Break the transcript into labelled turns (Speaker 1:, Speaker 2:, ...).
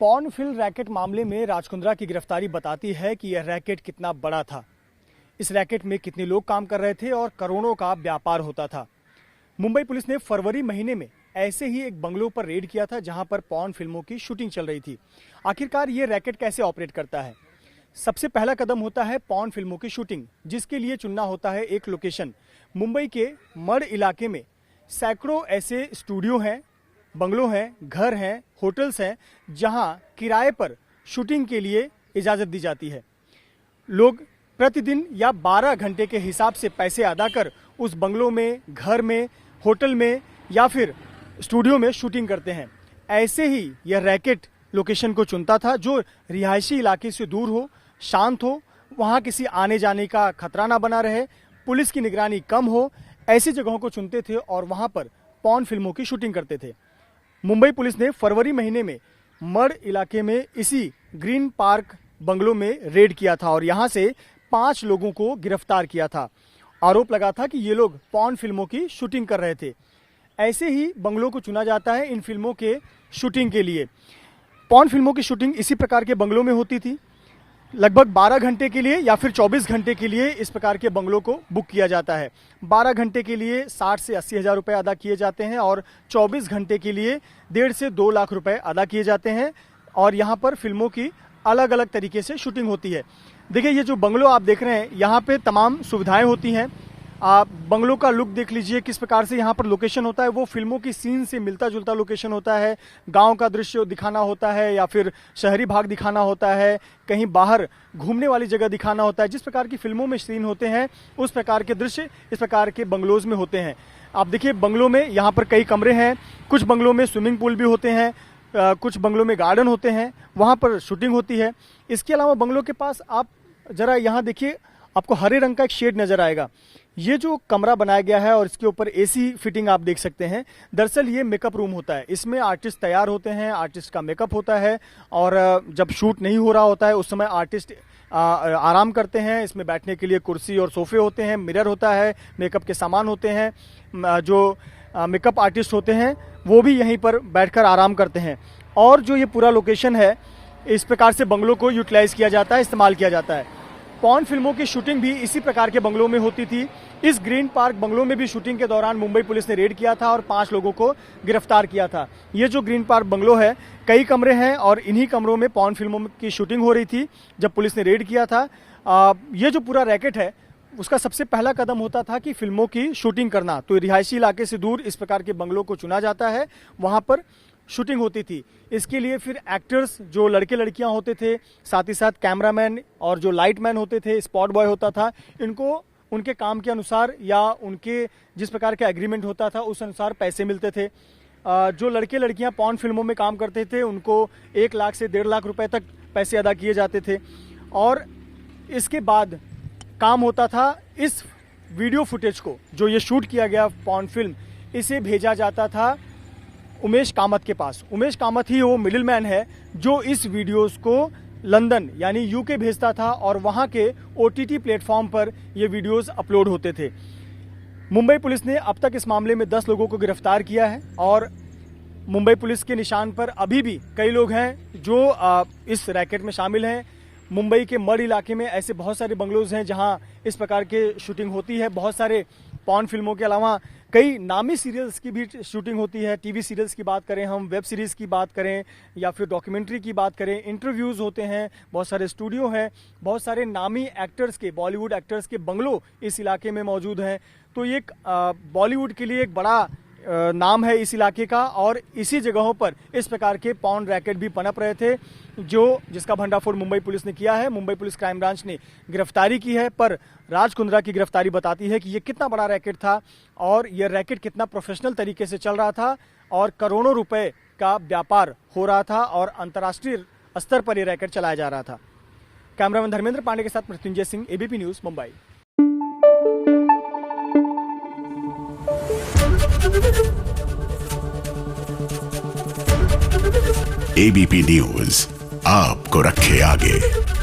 Speaker 1: Porn film racket मामले में राज कुंद्रा की गिरफ्तारी बताती है कि यह रैकेट कितना बड़ा था। इस रैकेट में कितने लोग काम कर रहे थे और करोड़ों का व्यापार होता था। मुंबई पुलिस ने फरवरी महीने में ऐसे ही एक बंगलों पर रेड किया था जहां पर पॉर्न फिल्मों की शूटिंग चल रही थी। आखिरकार ये रैकेट कैसे ऑपरेट करता है? सबसे पहला कदम होता है पॉर्न फिल्मों की शूटिंग, जिसके लिए चुनना होता है एक लोकेशन। मुंबई के मड इलाके में सैकड़ों ऐसे स्टूडियो हैं, बंगलों हैं, घर हैं, होटल्स हैं जहां किराए पर शूटिंग के लिए इजाज़त दी जाती है। लोग प्रतिदिन या 12 घंटे के हिसाब से पैसे अदा कर उस बंगलों में, घर में, होटल में या फिर स्टूडियो में शूटिंग करते हैं। ऐसे ही यह रैकेट लोकेशन को चुनता था जो रिहायशी इलाके से दूर हो, शांत हो, वहाँ किसी आने जाने का खतरा ना बना रहे, पुलिस की निगरानी कम हो, ऐसी जगहों को चुनते थे और वहाँ पर पॉर्न फिल्मों की शूटिंग करते थे। मुंबई पुलिस ने फरवरी महीने में मड इलाके में इसी ग्रीन पार्क बंगलों में रेड किया था और यहां से 5 लोगों को गिरफ्तार किया था। आरोप लगा था कि ये लोग पॉर्न फिल्मों की शूटिंग कर रहे थे। ऐसे ही बंगलों को चुना जाता है इन फिल्मों के शूटिंग के लिए। पॉर्न फिल्मों की शूटिंग इसी प्रकार के बंगलों में होती थी। लगभग 12 घंटे के लिए या फिर 24 घंटे के लिए इस प्रकार के बंगलों को बुक किया जाता है। 12 घंटे के लिए 60 से 80 हज़ार रुपये अदा किए जाते हैं और 24 घंटे के लिए 1.5 से 2 लाख रुपए अदा किए जाते हैं और यहाँ पर फिल्मों की अलग अलग तरीके से शूटिंग होती है। देखिए, ये जो बंगलो आप देख रहे हैं, यहाँ पे तमाम सुविधाएं होती हैं। आप बंगलों का लुक देख लीजिए, किस प्रकार से यहाँ पर लोकेशन होता है, वो फिल्मों की सीन से मिलता जुलता लोकेशन होता है। गांव का दृश्य दिखाना होता है या फिर शहरी भाग दिखाना होता है, कहीं बाहर घूमने वाली जगह दिखाना होता है। जिस प्रकार की फिल्मों में सीन होते हैं उस प्रकार के दृश्य इस प्रकार के बंगलोज में होते हैं। आप देखिए, बंगलों में यहाँ पर कई कमरे हैं, कुछ बंगलों में स्विमिंग पूल भी होते हैं, कुछ बंगलों में गार्डन होते हैं, वहाँ पर शूटिंग होती है। इसके अलावा बंगलों के पास आप जरा यहाँ देखिए, आपको हरे रंग का एक शेड नजर आएगा। ये जो कमरा बनाया गया है और इसके ऊपर एसी फिटिंग आप देख सकते हैं, दरअसल ये मेकअप रूम होता है। इसमें आर्टिस्ट तैयार होते हैं, आर्टिस्ट का मेकअप होता है और जब शूट नहीं हो रहा होता है उस समय आर्टिस्ट आराम करते हैं। इसमें बैठने के लिए कुर्सी और सोफे होते हैं, मिरर होता है, मेकअप के सामान होते हैं। जो मेकअप आर्टिस्ट होते हैं वो भी यहीं पर बैठकर आराम करते हैं। और जो ये पूरा लोकेशन है, इस प्रकार से बंगलों को यूटिलाइज किया जाता है, इस्तेमाल किया जाता है। पॉर्न फिल्मों की शूटिंग भी इसी प्रकार के बंगलों में होती थी। इस ग्रीन पार्क बंगलों में भी शूटिंग के दौरान मुंबई पुलिस ने रेड किया था और 5 लोगों को गिरफ्तार किया था। ये जो ग्रीन पार्क बंगलो है, कई कमरे हैं और इन्हीं कमरों में पॉर्न फिल्मों की शूटिंग हो रही थी जब पुलिस ने रेड किया था। ये जो पूरा रैकेट है, उसका सबसे पहला कदम होता था कि फिल्मों की शूटिंग करना। तो रिहायशी इलाके से दूर इस प्रकार के बंगलों को चुना जाता है, वहाँ पर शूटिंग होती थी। इसके लिए फिर एक्टर्स, जो लड़के लड़कियां होते थे, साथ ही साथ कैमरामैन और जो लाइटमैन होते थे, स्पॉट बॉय होता था, इनको उनके काम के अनुसार या उनके जिस प्रकार का एग्रीमेंट होता था उस अनुसार पैसे मिलते थे। जो लड़के लड़कियां पॉर्न फिल्मों में काम करते थे उनको 1 लाख से 1.5 लाख रुपए तक पैसे अदा किए जाते थे। और इसके बाद काम होता था, इस वीडियो फुटेज को, जो ये शूट किया गया पॉर्न फिल्म, इसे भेजा जाता था उमेश कामत के पास। उमेश कामत ही वो मिडिल मैन है जो इस वीडियोस को लंदन यानी यूके भेजता था और वहाँ के OTT प्लेटफॉर्म पर ये वीडियोस अपलोड होते थे। मुंबई पुलिस ने अब तक इस मामले में 10 लोगों को गिरफ्तार किया है और मुंबई पुलिस के निशान पर अभी भी कई लोग हैं जो इस रैकेट में शामिल हैं। मुंबई के मड इलाके में ऐसे बहुत सारे बंगलोज हैं जहां इस प्रकार के शूटिंग होती है। बहुत सारे पॉर्न फिल्मों के अलावा कई नामी सीरियल्स की भी शूटिंग होती है। टीवी सीरियल्स की बात करें, हम वेब सीरीज़ की बात करें या फिर डॉक्यूमेंट्री की बात करें, इंटरव्यूज़ होते हैं, बहुत सारे स्टूडियो हैं, बहुत सारे नामी एक्टर्स के, बॉलीवुड एक्टर्स के बंगलो इस इलाके में मौजूद हैं। तो ये एक बॉलीवुड के लिए एक बड़ा नाम है इस इलाके का और इसी जगहों पर इस प्रकार के पॉर्न रैकेट भी पनप रहे थे, जिसका भंडाफोड़ मुंबई पुलिस ने किया है। मुंबई पुलिस क्राइम ब्रांच ने गिरफ्तारी की है, पर राज कुंद्रा की गिरफ्तारी बताती है कि ये कितना बड़ा रैकेट था और ये रैकेट कितना प्रोफेशनल तरीके से चल रहा था और करोड़ों रुपए का व्यापार हो रहा था और अंतर्राष्ट्रीय स्तर पर यह रैकेट चलाया जा रहा था। कैमरामैन धर्मेंद्र पांडे के साथ Mrityunjay Singh, ABP news, Mumbai.
Speaker 2: ABP news आपको रखे आगे।